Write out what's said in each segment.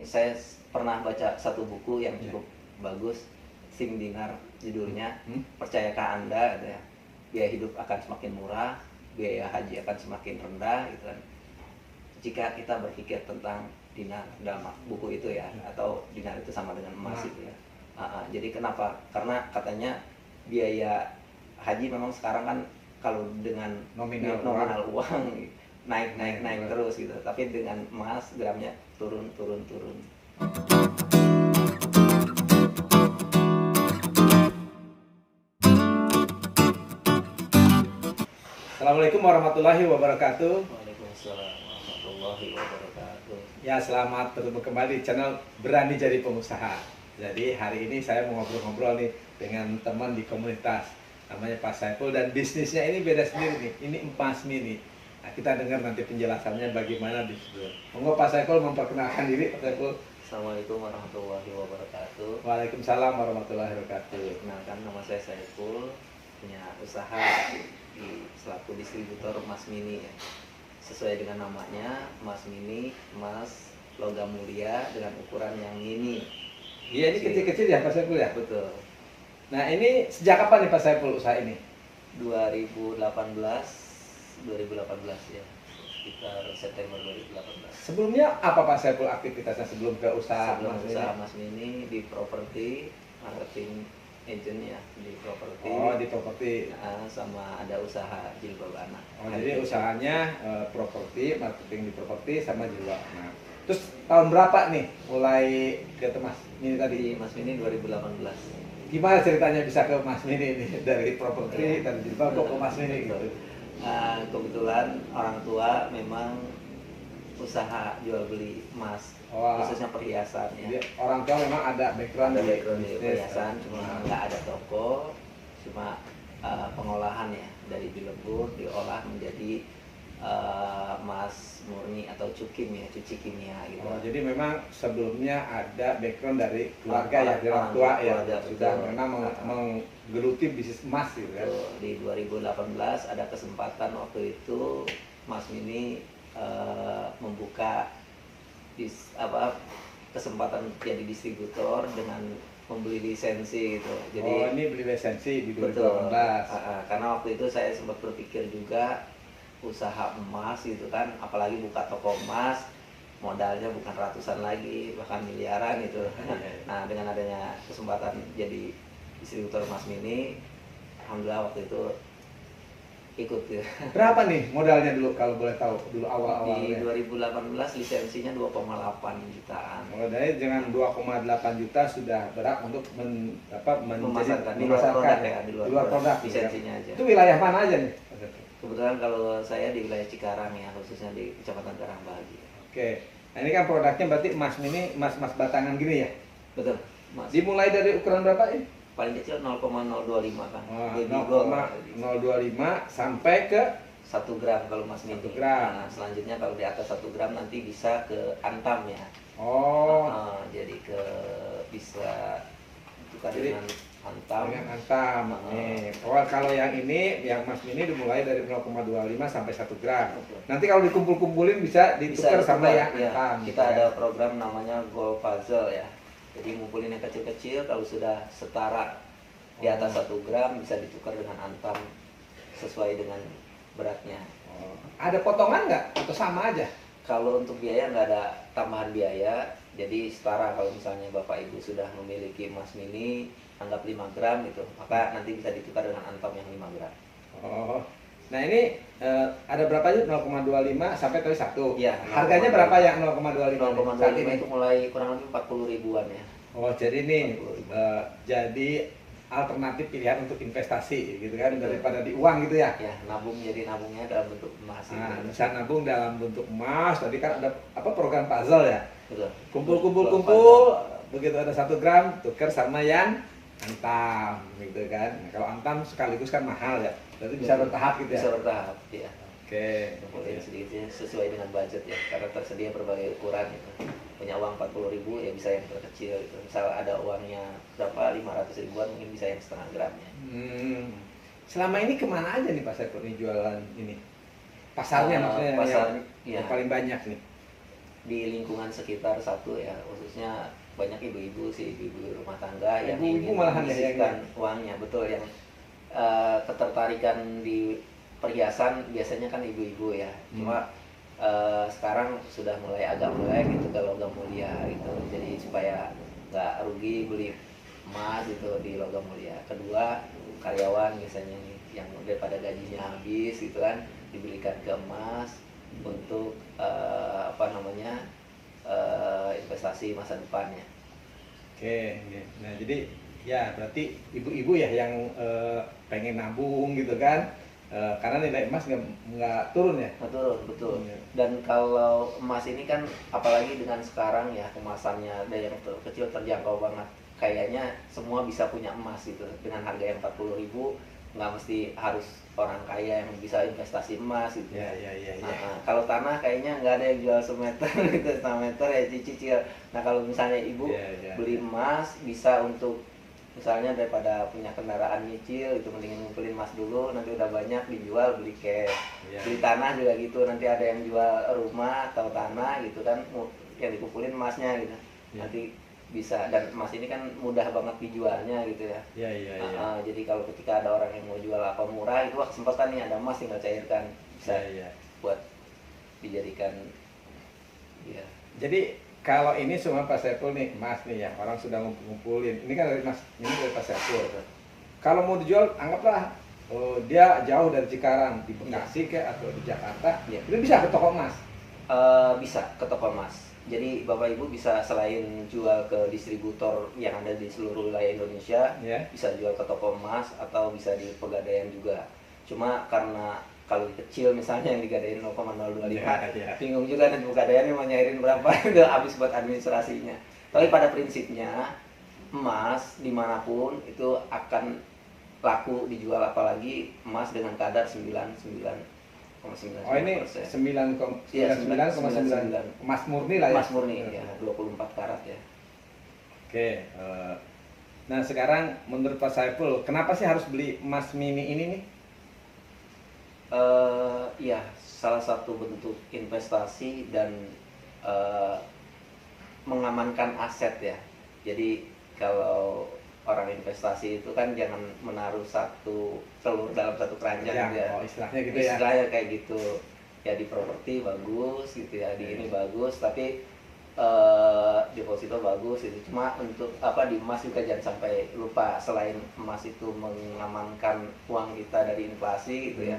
Saya pernah baca satu buku yang cukup bagus, Sing Dinar judulnya. Percayakah Anda gitu ya, biaya hidup akan semakin murah, biaya haji akan semakin rendah gitu kan, jika kita berpikir tentang dinar dalam buku itu ya, atau dinar itu sama dengan emas itu ya. Jadi kenapa? Karena katanya biaya haji memang sekarang kan kalau dengan nominal uang naik terus gitu, tapi dengan emas gramnya turun. Assalamualaikum warahmatullahi wabarakatuh. Waalaikumsalam warahmatullahi wabarakatuh. Ya, selamat bertemu kembali di channel Berani Jadi Pengusaha. Jadi hari ini saya mau ngobrol-ngobrol nih dengan teman di komunitas, namanya Pak Saiful, dan bisnisnya ini beda sendiri nih. Ini emas mini. Nah, kita dengar nanti penjelasannya bagaimana di situ. Monggo Pak Saiful memperkenalkan diri, Pak Saiful. Assalamualaikum warahmatullahi wabarakatuh. Waalaikumsalam warahmatullahi wabarakatuh. Kenalkan, nama saya Saiful, punya usaha selaku distributor emas mini ya. Sesuai dengan namanya, emas mini, emas logam mulia dengan ukuran yang mini. Iya, ini kecil-kecil ya Pak Saiful ya? Betul. Nah, ini sejak kapan nih Pak Saiful usaha ini? 2018 ya, sekitar September 2018. Sebelumnya apa Pak Saiful aktivitasnya sebelum ke usaha Sebelum emas usaha ini? emas mini di properti, marketing agent ya, di properti. Oh, di properti. Sama ada usaha jilbab anak. Oh, jadi usahanya properti, marketing di properti sama jilbab anak. Terus tahun berapa nih mulai ke Mas Mini tadi? Di Mas Mini 2018. Gimana ceritanya bisa ke Mas Mini ini dari properti dan jilbab kok ke Mas Mini gitu? Kebetulan orang tua memang usaha jual beli emas, khususnya perhiasan ya. Jadi orang tua memang ada background Ada dari background di bisnis. perhiasan, cuma nggak ada toko, cuma pengolahan ya, dari dilebur diolah menjadi emas murni atau cukim ya, cuci kimia gitu. Oh, jadi memang sebelumnya ada background dari keluarga ya, dari orang tua ya, keluarga, sudah betul. memang menggeluti bisnis emas gitu kan. Di 2018 ada kesempatan waktu itu Mas Mini membuka kesempatan jadi distributor dengan membeli lisensi gitu. Jadi ini beli lisensi di 2018. betul. Karena waktu itu saya sempat berpikir juga usaha emas gitu kan, apalagi buka toko emas, modalnya bukan ratusan lagi, bahkan miliaran gitu. Nah, dengan adanya kesempatan jadi distributor emas mini, alhamdulillah waktu itu ikut ya. Berapa nih modalnya dulu kalau boleh tahu dulu Di awal-awalnya? 2018 lisensinya 2,8 jutaan. Modalnya dengan 2,8 juta sudah berhak untuk Memasarkan di memasarkan luar produk ya, ya, di luar produk lisensinya aja. Itu wilayah mana aja nih? Kebetulan kalau saya di wilayah Cikarang ya, khususnya di Kecamatan Karangbahagia. Oke. Nah, ini kan produknya berarti emas mini, emas batangan gini ya? Betul, Mas. Dimulai dari ukuran berapa ini? Paling kecil 0,025 kan. Baby 0,025 sampai ke 1 gram kalau Mas mini. 1 gram. Nah, selanjutnya kalau di atas 1 gram nanti bisa ke antam ya. Jadi bisa tukar Jadi, dengan antam. dengan antam. Nih. Kalau yang ini, yang emas mini dimulai dari 0,25 sampai 1 gram. Nanti kalau dikumpul-kumpulin bisa ditukar sama yang ya. antam. Kita ada program namanya gold puzzle ya. Jadi ngumpulin yang kecil-kecil, kalau sudah setara di atas 1 gram bisa ditukar dengan antam sesuai dengan beratnya. Ada potongan nggak atau sama aja? Kalau untuk biaya nggak ada tambahan biaya, jadi setara. Kalau misalnya Bapak Ibu sudah memiliki emas mini anggap 5 gram gitu, maka nanti bisa ditukar dengan antam yang 5 gram. Nah ini ada berapa aja? 0,25 sampai tadi 1. Ya, harganya berapa yang 0,25? 0,25 itu mulai kurang lebih 40 ribuan ya. Jadi ini jadi alternatif pilihan untuk investasi gitu kan. Betul. Daripada di uang gitu ya. Ya, nabungnya dalam bentuk emas. Bisa nabung dalam bentuk emas. Tadi kan ada program puzzle ya. Betul. Kumpul, begitu ada 1 gram tukar sama yang antam gitu kan. Nah, kalau antam sekaligus kan mahal ya. Berarti bisa bertahap gitu ya. Bisa bertahap ya. Oke. Kumpulin sedikitnya sesuai dengan budget ya. Karena tersedia berbagai ukuran gitu. Punya uang 40 ribu ya bisa yang terkecil gitu. Misal ada uangnya berapa, 500 ribuan, mungkin bisa yang setengah gramnya. Selama ini kemana aja nih Pak Saiful nih jualan ini? Pasarnya maksudnya pasar, yang paling banyak nih? di lingkungan sekitar satu ya, khususnya banyak ibu-ibu sih, ibu-ibu rumah tangga yang Ibu-ibu ingin malahan ya, menyisihkan uangnya, betul, yang ketertarikan di perhiasan biasanya kan ibu-ibu ya. Cuma sekarang sudah mulai agak mulai gitu ke logam mulia gitu, jadi supaya nggak rugi beli emas gitu di logam mulia. Kedua, karyawan biasanya nih yang daripada gajinya habis gitu kan, dibelikan ke emas untuk apa namanya, investasi masa depannya. Oke, nah jadi ya berarti ibu-ibu ya yang pengen nabung gitu kan, karena nilai emas nggak turun ya. Betul, betul. Iya. Dan kalau emas ini kan apalagi dengan sekarang ya, kemasannya ada yang kecil terjangkau banget. Kayaknya semua bisa punya emas gitu dengan harga yang 40.000, nggak mesti harus orang kaya yang bisa investasi emas gitu. Ya, ya, ya, ya. Nah, kalau tanah kayaknya nggak ada yang jual semeter gitu, setengah meter ya cicil. Nah, kalau misalnya ibu Ya, ya, beli ya. emas bisa untuk misalnya daripada punya kendaraan nyicil itu, mendingin ngumpulin emas dulu, nanti udah banyak dijual beli cash. Ya. Beli tanah juga gitu, nanti ada yang jual rumah atau tanah gitu kan, yang dikumpulin emasnya gitu. Ya. Nanti bisa, dan emas ini kan mudah banget dijualnya gitu ya. Ya, ya, ya. Jadi kalau ketika ada orang yang mau jual apa murah itu, wah kesempatan nih, ada emas tinggal cairkan, bisa Ya, ya. buat dijadikan ya. Jadi kalau ini semua Pak Saiful nih, emas nih ya, orang sudah ngumpulin. Ini kan dari Mas, ini dari Pak Saiful. Kalau mau dijual, anggaplah dia jauh dari Cikarang, di Bekasi kayak atau di Jakarta, Ya. itu bisa ke toko emas. Bisa ke toko emas. Jadi Bapak Ibu bisa selain jual ke distributor yang ada di seluruh wilayah Indonesia, Ya. bisa jual ke toko emas atau bisa di Pegadaian juga. Cuma karena kalau kecil misalnya yang digadaiin 0,025, Ya. bingung juga nanti Pegadaian mau nyairin berapa, itu habis buat administrasinya. Tapi pada prinsipnya emas dimanapun itu akan laku dijual, apalagi emas dengan kadar 99,9%. Oh ini 9,9 Iya, 9,9 emas murni lah ya. Emas murni ya, 24 karat ya. Oke. Nah sekarang menurut Pak Saiful, kenapa sih harus beli emas mini ini nih? Ya, salah satu bentuk investasi dan mengamankan aset ya. Jadi kalau orang investasi itu kan jangan menaruh satu telur dalam satu keranjang Ya, gitu ya. oh, istilahnya gitu ya. Istilahnya kayak gitu. Ya di properti bagus gitu ya, di ini bagus, tapi deposito bagus itu. Cuma untuk apa, di emas juga jangan sampai lupa, selain emas itu mengamankan uang kita dari inflasi gitu ya.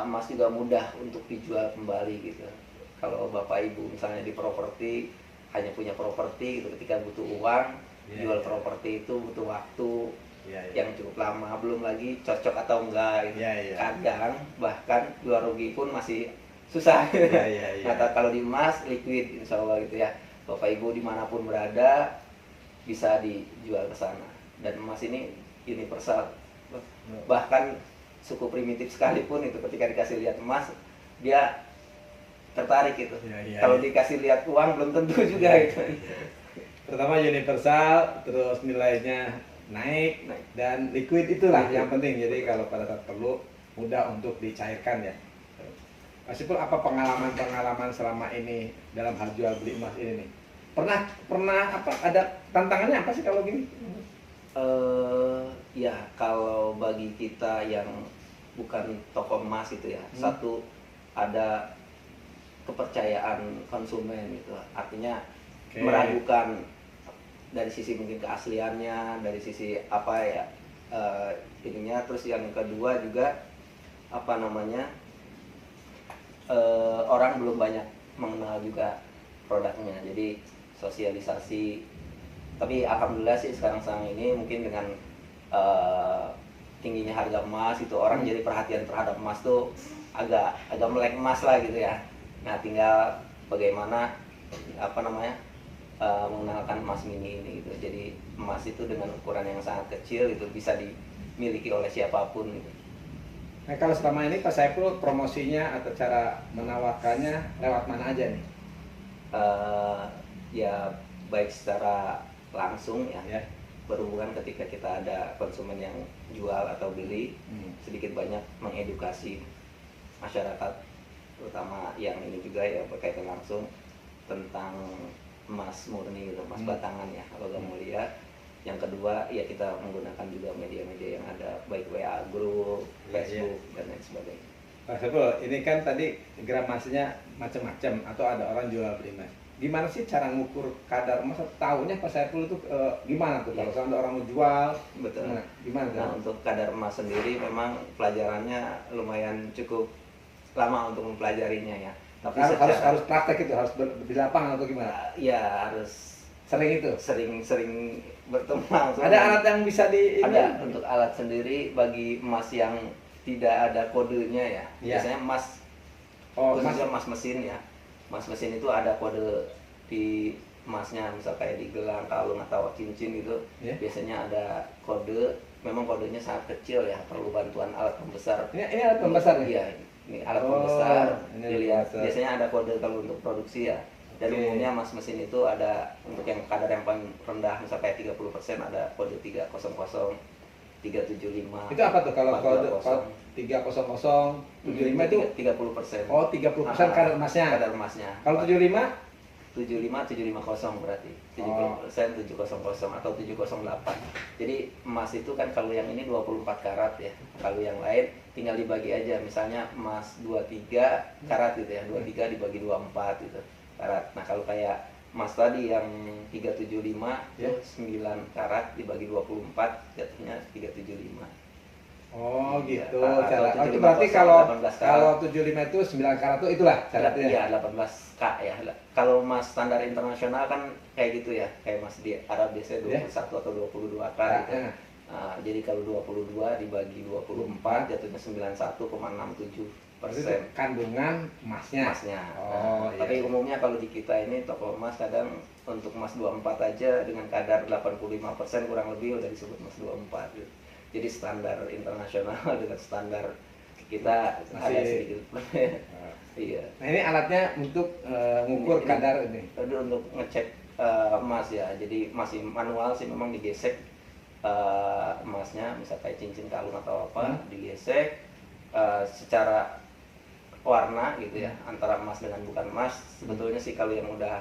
Emas juga mudah untuk dijual kembali gitu. Kalau Bapak Ibu misalnya di properti, hanya punya properti gitu, ketika butuh uang, jual properti itu butuh waktu yang cukup lama, belum lagi cocok atau enggak gitu. Kadang bahkan jual rugi pun masih susah. Nah, kalau di emas liquid insya Allah gitu ya, Bapak Ibu dimanapun berada bisa dijual ke sana. Dan emas ini universal, bahkan suku primitif sekalipun itu ketika dikasih lihat emas dia tertarik gitu. Kalau dikasih lihat uang belum tentu juga gitu. Pertama universal, terus nilainya naik dan liquid, itulah yang penting. Jadi kalau pada saat perlu mudah untuk dicairkan ya. Mas Ipul, apa pengalaman selama ini dalam hal jual beli emas ini nih? Pernah apa, ada tantangannya apa sih kalau gini? Ya kalau bagi kita yang bukan toko emas itu ya, satu ada kepercayaan konsumen gitu, artinya meragukan dari sisi mungkin keasliannya, dari sisi apa ya ininya. Terus yang kedua juga apa namanya, orang belum banyak mengenal juga produknya, jadi sosialisasi. Tapi alhamdulillah sih sekarang ini mungkin dengan tingginya harga emas itu, orang jadi perhatian terhadap emas tuh agak melek emas lah gitu ya. Nah tinggal bagaimana apa namanya mengenalkan emas mini ini gitu. Jadi emas itu dengan ukuran yang sangat kecil itu bisa dimiliki oleh siapapun gitu. Nah kalau selama ini Pak Saiful promosinya atau cara menawarkannya lewat mana aja nih? Ya baik secara langsung ya, berhubungan ketika kita ada konsumen yang jual atau beli, sedikit banyak mengedukasi masyarakat, terutama yang ini juga ya berkaitan langsung. tentang emas murni gitu, emas batangan ya, logam mulia. Yang kedua ya kita menggunakan juga media-media yang ada, baik WA Group, Facebook dan lain sebagainya. Pak Saiful, ini kan tadi gramasinya macam-macam atau ada orang jual beli emas. Gimana sih cara ngukur kadar emas? Tahunya Pak Saiful itu gimana tuh kalau ada orang mau jual? Betul. Gimana? Nah, untuk kadar emas sendiri memang pelajarannya lumayan cukup lama untuk mempelajarinya ya. Tapi harus praktek itu, harus di lapangan atau gimana? Ya harus sering itu. Sering bertemu langsung. Ada alat yang bisa di ada untuk alat sendiri bagi emas yang tidak ada kodenya ya. Biasanya emas khususnya emas mesin ya. Emas mesin itu ada kode di emasnya, misal kayak di gelang, kalung atau cincin gitu. Biasanya ada kode, memang kodenya sangat kecil ya, perlu bantuan alat pembesar. Ini alat pembesar ya? Iya, ini alat pembesar. Dilihat biasanya ada kode kalau untuk produksi ya. Dan umumnya emas mesin itu ada untuk yang kadar yang paling rendah, misalnya kayak 30% ada kode 300, 375. Itu apa tuh kalau kode 30075 itu 30%. Oh, 30% kadar emasnya. Kadar emasnya. Kalau 75? 750 berarti. 70% 700 atau 708. Jadi emas itu kan kalau yang ini 24 karat ya. Kalau yang lain tinggal dibagi aja, misalnya emas 23 karat gitu ya. 23 dibagi 24 gitu. Karat. Nah, kalau kayak emas tadi yang 375 itu 9 karat dibagi 24 jatuhnya 375. Oh gitu. Ya, Cara. itu berarti kalau 75 itu 9 karat itu itulah caranya. Iya, 18K ya. Kalau emas standar internasional kan kayak gitu ya. Kayak emas di Arab biasanya 21 atau 22K gitu. Nah, jadi kalau 22 dibagi 24 jatuhnya 91,67%. Kandungan emasnya. Oh, iya. Tapi umumnya kalau di kita ini toko emas kadang untuk emas 24 aja dengan kadar 85% kurang lebih udah disebut emas 24 gitu. Jadi standar internasional dengan standar kita ada sedikit. Iya. Nah, ini alatnya untuk mengukur kadar ini. Untuk ngecek emas ya. Jadi masih manual sih, memang digesek emasnya, misal kayak cincin, kalung atau apa, digesek secara warna gitu ya, antara emas dengan bukan emas. Sebetulnya sih kalau yang udah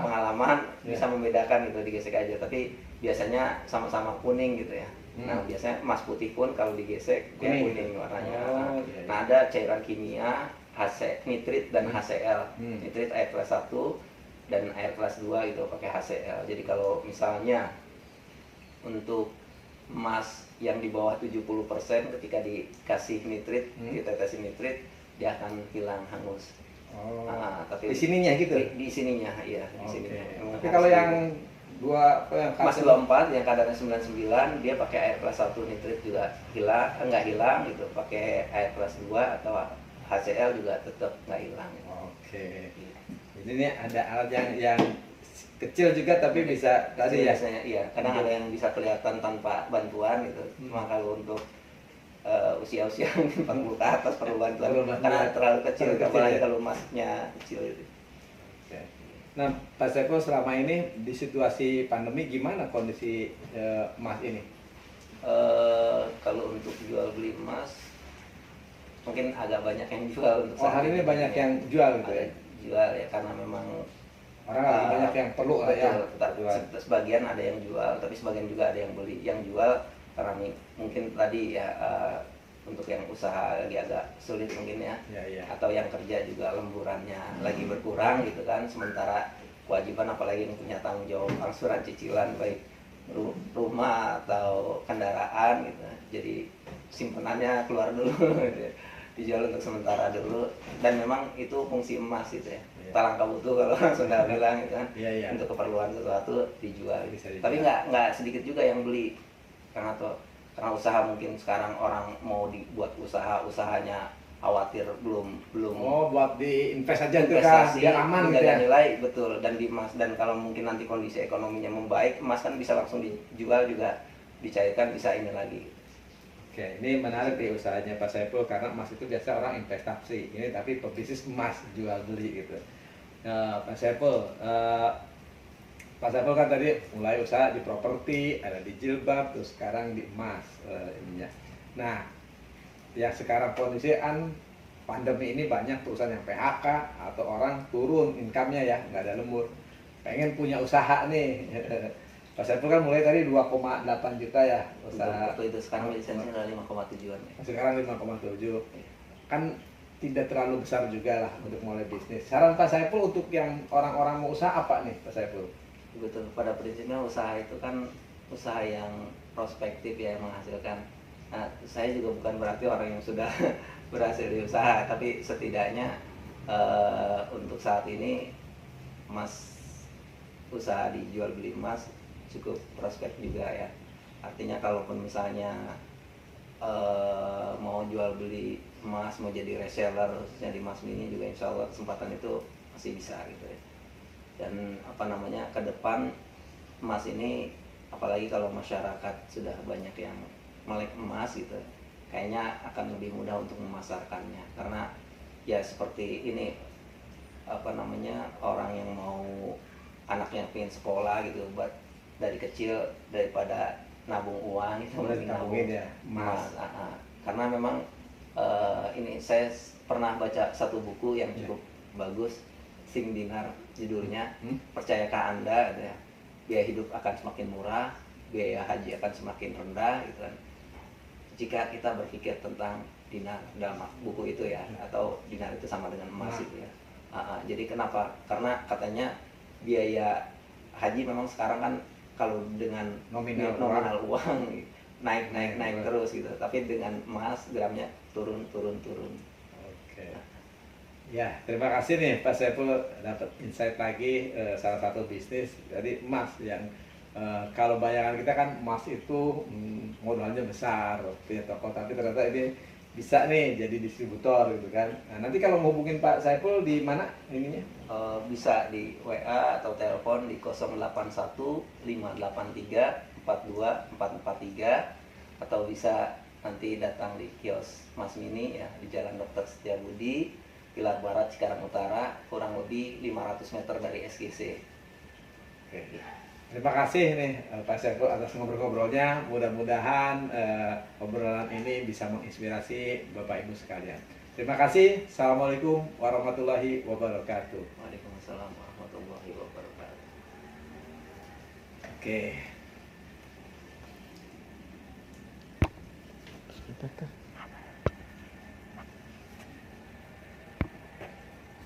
pengalaman bisa membedakan gitu, digesek aja. Tapi biasanya sama-sama kuning gitu ya. Nah, biasanya emas putih pun kalau digesek dia kuning warnanya. Nah, ada cairan kimia nitrit dan HCl. Nitrit air kelas 1 dan air kelas 2 itu pakai HCl. Jadi kalau misalnya untuk emas yang di bawah 70% ketika dikasih nitrit, ditetesin nitrit, dia akan hilang hangus. Tapi di sininya gitu? Di sininya, iya. Di sininya. Tapi kalau yang emas 24 yang kadarnya 99, dia pakai air kelas 1 nitrit juga nggak hilang gitu. Pakai air kelas 2 atau HCl juga tetap nggak hilang. Oke. Jadi ini ada alat yang kecil juga tapi bisa tadi ya. Biasanya iya, kadang ada yang bisa kelihatan tanpa bantuan gitu. Cuma kalau untuk usia-usia 40 ke atas perlu bantuan karena terlalu kecil, apalagi kalau emasnya kecil itu. Nah, Pak Saiful, selama ini di situasi pandemi gimana kondisi emas ini? Kalau untuk jual beli emas mungkin agak banyak yang jual untuk hari ini banyak yang jual gitu ya? Jual ya, karena memang orang lagi banyak yang perlu ya. Sebagian ada yang jual, tapi sebagian juga ada yang beli. Yang jual karena mungkin tadi ya untuk yang usaha lagi agak sulit mungkin ya. Atau yang kerja juga lemburannya lagi berkurang gitu kan. Sementara kewajiban apalagi yang punya tanggung jawab angsuran cicilan baik rumah atau kendaraan gitu. Jadi simpenannya keluar dulu gitu ya. Dijual untuk sementara dulu, dan memang itu fungsi emas gitu ya. Talangka butuh kalau orang Sunda bilang gitu kan. Untuk keperluan sesuatu dijual. Tapi nggak sedikit juga yang beli karena usaha mungkin sekarang orang mau dibuat usahanya khawatir belum buat diinvest aja tuh kan biar aman gitu ya. Nilai betul, dan di emas, dan kalau mungkin nanti kondisi ekonominya membaik, emas kan bisa langsung dijual juga, dicairkan, bisa ini lagi. Oke, ini menarik nih usahanya Pak Saiful, karena emas itu biasa orang investasi, ini tapi pebisnis emas jual beli gitu. Nah, Pak Saiful kan tadi mulai usaha di properti, ada di jilbab, terus sekarang di emas ininya. Nah, yang sekarang kondisi pandemi ini banyak perusahaan yang PHK atau orang turun income-nya ya, nggak ada lembur. Pengen punya usaha nih. Pak Saiful kan mulai tadi 2,8 juta ya usaha. Waktu itu sekarang lisensinya udah 5,7-an ya. Sekarang 5,7. Kan tidak terlalu besar juga lah untuk mulai bisnis. Saran Pak Saiful untuk yang orang-orang mau usaha apa nih Pak Saiful? Betul, pada prinsipnya usaha itu kan usaha yang prospektif ya, yang menghasilkan. Nah, saya juga bukan berarti orang yang sudah berhasil di usaha, tapi setidaknya untuk saat ini emas, usaha dijual beli emas cukup prospek juga ya. Artinya kalaupun misalnya mau jual beli emas, mau jadi reseller khususnya di Mas Mini juga insya Allah kesempatan itu masih bisa gitu ya. Dan apa namanya, ke depan emas ini apalagi kalau masyarakat sudah banyak yang melek emas gitu, kayaknya akan lebih mudah untuk memasarkannya. Karena ya seperti ini, apa namanya, orang yang mau anaknya pengen sekolah gitu, buat dari kecil daripada nabung uang itu mending nabung ya, emas. Karena memang ini saya pernah baca satu buku yang cukup bagus, Sing Dinar judulnya, percayakah Anda gitu ya, biaya hidup akan semakin murah, biaya haji akan semakin rendah gitu kan, jika kita berpikir tentang dinar dalam buku itu ya, atau dinar itu sama dengan emas gitu ya. Jadi kenapa? Karena katanya biaya haji memang sekarang kan kalau dengan nominal uang naik terus gitu, tapi dengan emas gramnya turun. Oke. Ya, terima kasih nih Pak Saiful dapat insight lagi salah satu bisnis jadi emas yang kalau bayangan kita kan emas itu modalnya besar punya toko, tapi ternyata ini bisa nih jadi distributor gitu kan. Nah, nanti kalau mau hubungin Pak Saiful di mana ininya? Bisa di WA atau telepon di 081 583 42443, atau bisa nanti datang di kios Mas Mini ya, di Jalan Dr. Setiabudi, Pilar Barat, Cikarang Utara, kurang lebih 500 meter dari SGC. Oke. Terima kasih nih Pak Saiful atas ngobrol-ngobrolnya. Mudah-mudahan obrolan ini bisa menginspirasi Bapak Ibu sekalian. Terima kasih. Assalamualaikum warahmatullahi wabarakatuh. Waalaikumsalam warahmatullahi wabarakatuh. Oke. Sebentar.